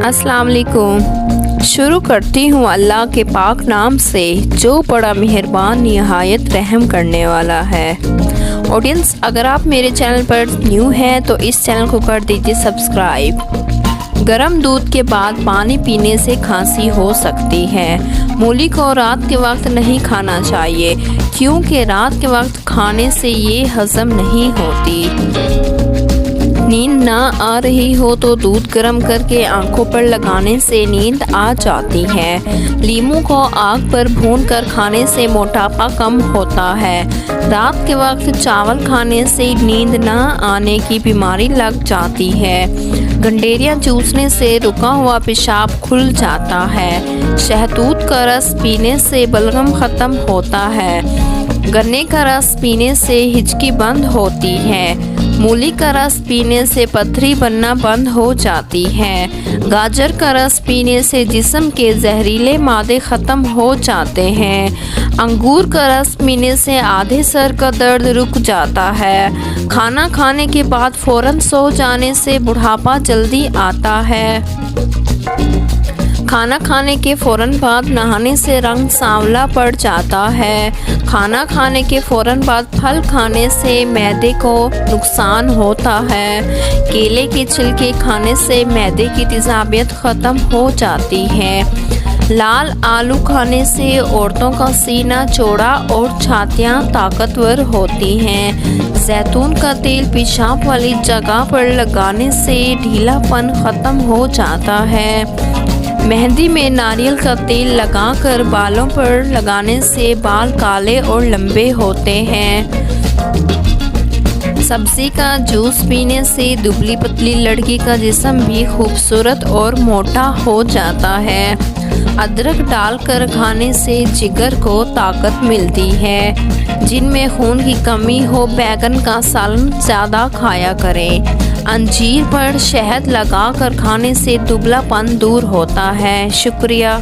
अस्सलाम वालेकुम। शुरू करती हूँ अल्लाह के पाक नाम से जो बड़ा मेहरबान निहायत रहम करने वाला है। ऑडियंस, अगर आप मेरे चैनल पर न्यू हैं तो इस चैनल को कर दीजिए सब्सक्राइब। गर्म दूध के बाद पानी पीने से खांसी हो सकती है। मूली को रात के वक्त नहीं खाना चाहिए क्योंकि रात के वक्त खाने से ये हजम नहीं होती। नींद ना आ रही हो तो दूध गर्म करके आंखों पर लगाने से नींद आ जाती है। लीमू को आग पर भूनकर खाने से मोटापा कम होता है। रात के वक्त चावल खाने से नींद ना आने की बीमारी लग जाती है। गंडेरिया चूसने से रुका हुआ पेशाब खुल जाता है। शहतूत का रस पीने से बलगम ख़त्म होता है। गन्ने का रस पीने से हिचकी बंद होती है। मूली का रस पीने से पथरी बनना बंद हो जाती है। गाजर का रस पीने से जिस्म के जहरीले मादे ख़त्म हो जाते हैं। अंगूर का रस पीने से आधे सर का दर्द रुक जाता है। खाना खाने के बाद फ़ौरन सो जाने से बुढ़ापा जल्दी आता है। खाना खाने के फ़ौरन बाद नहाने से रंग सांवला पड़ जाता है। खाना खाने के फ़ौरन बाद फल खाने से मैदे को नुकसान होता है। केले के छिलके खाने से मैदे की तेज़ाबियत ख़त्म हो जाती है। लाल आलू खाने से औरतों का सीना चौड़ा और छातियाँ ताकतवर होती हैं। जैतून का तेल पेशाब वाली जगह पर लगाने से ढीलापन ख़त्म हो जाता है। मेहंदी में नारियल का तेल लगाकर बालों पर लगाने से बाल काले और लंबे होते हैं। सब्ज़ी का जूस पीने से दुबली पतली लड़की का जिस्म भी खूबसूरत और मोटा हो जाता है। अदरक डालकर खाने से जिगर को ताकत मिलती है। जिनमें खून की कमी हो बैगन का सालन ज़्यादा खाया करें। अंजीर पर शहद लगाकर खाने से दुबलापन दूर होता है। शुक्रिया।